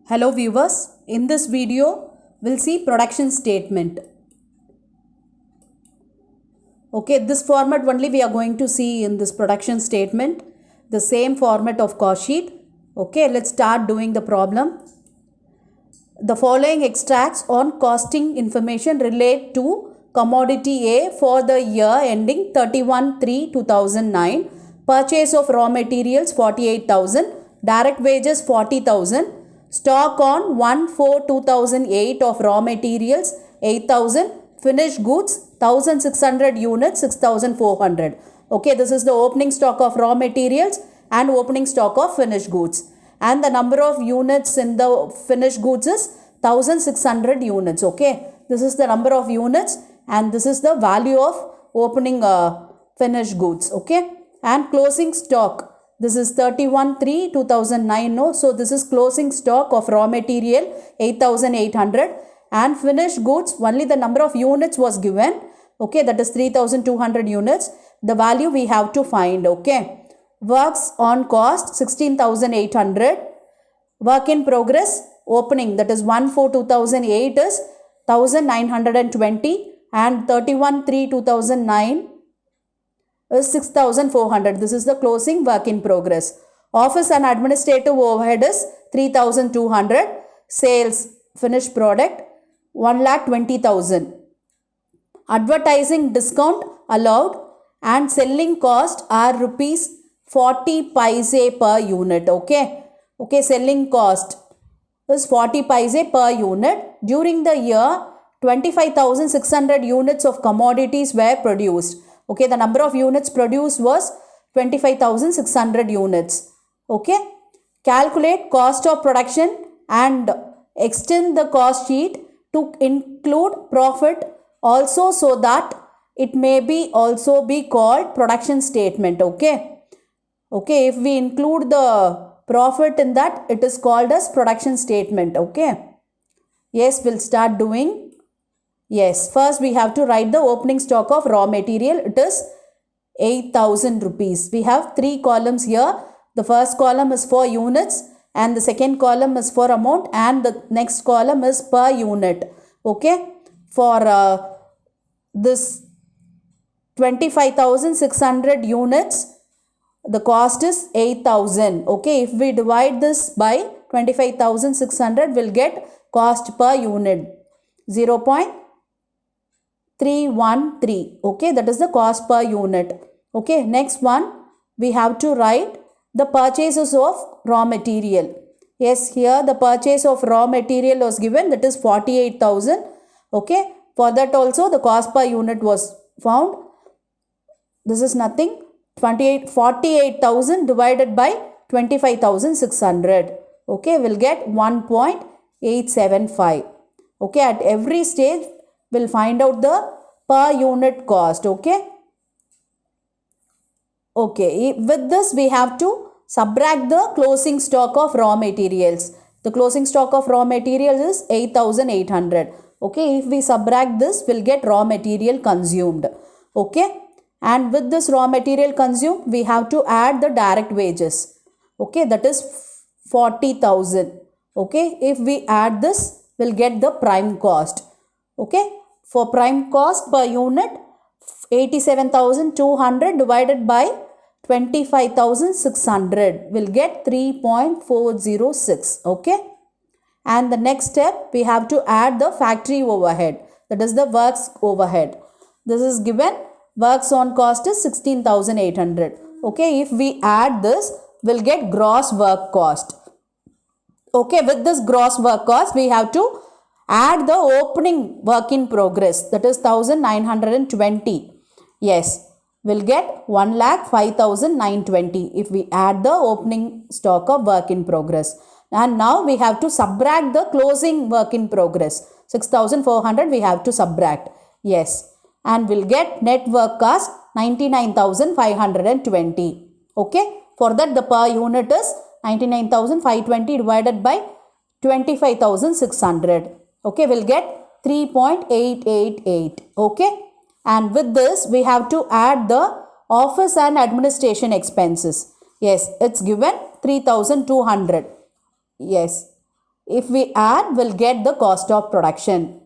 Hello viewers, in this video we'll see production statement. Okay, this format only we are going to see in this production statement, the same format of cost sheet. Okay, let's start doing the problem. The following extracts on costing information relate to commodity A for the year ending 31/3/2009. Purchase of raw materials 48,000, direct wages 40,000, stock on 1/4/2008 of raw materials 8,000, finished goods 1,600 units 6,400. Okay, this is the opening stock of raw materials and opening stock of finished goods. And the number of units in the finished goods is 1,600 units. Okay, this is the number of units and this is the value of opening finished goods. Okay, and closing stock, this is 31/3/2009. No, so this is closing stock of raw material 8,800 and finished goods, only the number of units was given. Okay, that is 3,200 units. The value we have to find. Okay, works on cost 16,800. Work in progress opening, that is 1/4/2008 is 1,920 and 31/3/2009 is 6,400. This is the closing work in progress. Office and administrative overhead is 3,200. Sales finished product 1,20,000. Advertising discount allowed and selling cost are rupees 40 paise per unit. Okay, selling cost is 40 paise per unit. During the year 25,600 units of commodities were produced. Okay, the number of units produced was 25,600 units. Okay, calculate cost of production and extend the cost sheet to include profit also so that it may be also be called production statement. Okay, if we include the profit in that, it is called as production statement. Okay, yes, we'll start doing. Yes, first we have to write the opening stock of raw material. It is 8,000 rupees. We have three columns here. The first column is for units and the second column is for amount and the next column is per unit. Okay, for this 25,600 units, the cost is 8,000. Okay, if we divide this by 25,600, we'll get cost per unit 0.313. Okay, that is the cost per unit. Okay, next one we have to write the purchases of raw material. Yes, here the purchase of raw material was given, that is 48,000. Okay, for that also the cost per unit was found. This is nothing, 48,000 divided by 25,600. Okay, we'll get 1.875. Okay, at every stage we'll find out the per unit cost. Okay, with this we have to subtract the closing stock of raw materials. The closing stock of raw materials is 8,800. Okay, if we subtract this, we'll get raw material consumed. Okay, and with this raw material consumed, we have to add the direct wages. Okay, that is 40,000. Okay, if we add this, we'll get the prime cost. Okay, for prime cost per unit, 87,200 divided by 25,600 will get 3.406. Okay, and the next step we have to add the factory overhead, that is the works overhead. This is given, works on cost is 16,800. Okay, if we add this, we'll get gross work cost. Okay, with this gross work cost, we have to add the opening work in progress, that is 1,920. Yes, we'll get 1,05,920 if we add the opening stock of work in progress. And now we have to subtract the closing work in progress. 6,400 we have to subtract. Yes, and we'll get net work cost 99,520. Okay, for that the per unit is 99,520 divided by 25,600. Okay, we'll get 3.888. Okay, and with this we have to add the office and administration expenses. Yes, it's given 3,200. Yes, If we add, we'll get the cost of production.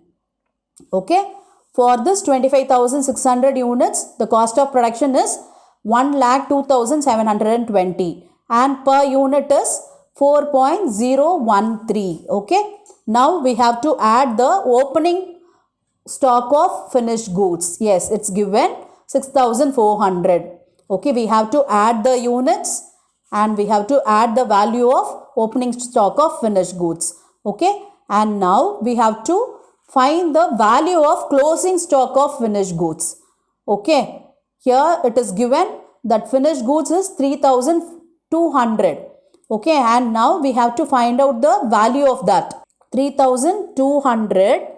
Okay. For this 25,600 units, the cost of production is 1,02,720 and per unit is 4.013. Okay. Now we have to add the opening stock of finished goods. Yes, it's given 6,400. Okay, we have to add the units and we have to add the value of opening stock of finished goods. Okay, and now we have to find the value of closing stock of finished goods. Okay, here it is given that finished goods is 3,200. Okay, and now we have to find out the value of that. 3,200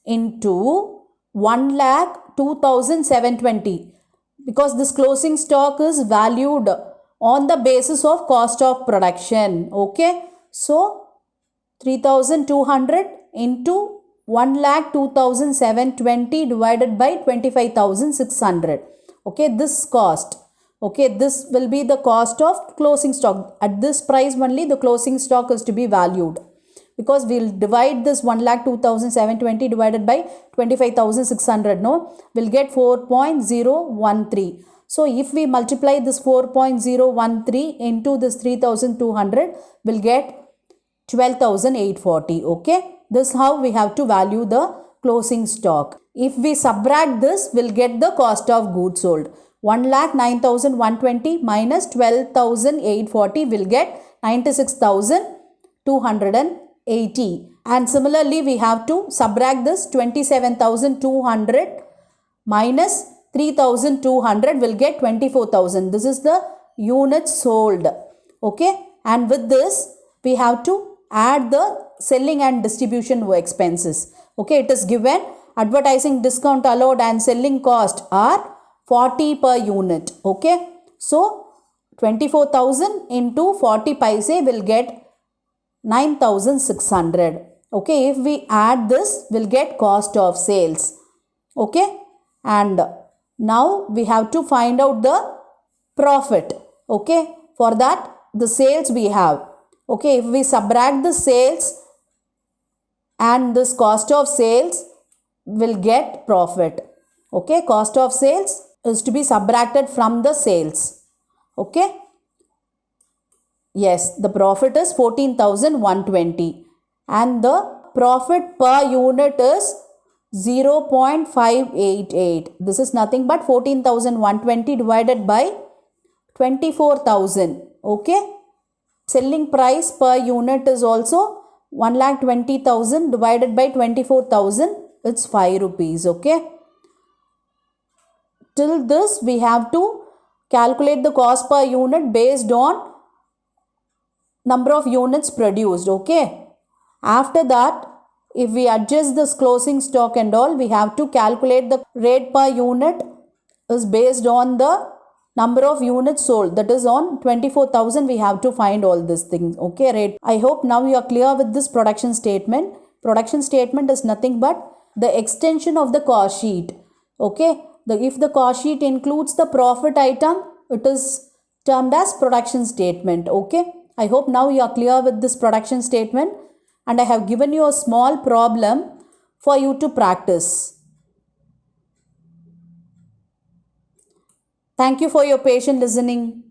into 1,02,720, because this closing stock is valued on the basis of cost of production. Okay, so 3,200 into 1,02,720 divided by 25,600. Okay, this cost. Okay, this will be the cost of closing stock. At this price only the closing stock is to be valued, because we'll divide this 1,02,720 divided by 25,600. No, we'll get 4.013. So if we multiply this 4.013 into this 3,200, we'll get 12,840. Okay, this is how we have to value the closing stock. If we subtract this, we'll get the cost of goods sold. 1,09,120 minus 12,840 will get 96,280. And similarly, we have to subtract this 27,200 minus 3,200 will get 24,000. This is the units sold. Okay, and with this we have to add the selling and distribution expenses. Okay, it is given advertising discount allowed and selling cost are 40 per unit. Okay, so 24,000 into 40 paise will get 9,600. Okay, if we add this, we'll get cost of sales. Okay, and now we have to find out the profit. Okay, for that the sales we have. Okay, if we subtract the sales and this cost of sales, will get profit. Okay, cost of sales is to be subtracted from the sales. Okay, yes, the profit is 14,120 and the profit per unit is 0.588. This is nothing but 14,120 divided by 24,000. Okay, selling price per unit is also 1,20,000 divided by 24,000. It's 5 rupees. Okay, till this we have to calculate the cost per unit based on number of units produced. Okay, after that, if we adjust this closing stock and all, we have to calculate the rate per unit is based on the number of units sold. That is on 24,000 we have to find all these things. Okay, rate. I hope now you are clear with this production statement. Production statement is nothing but the extension of the cost sheet. Okay, if the cost sheet includes the profit item, it is termed as production statement. Okay, I hope now you are clear with this production statement, and I have given you a small problem for you to practice. Thank you for your patient listening.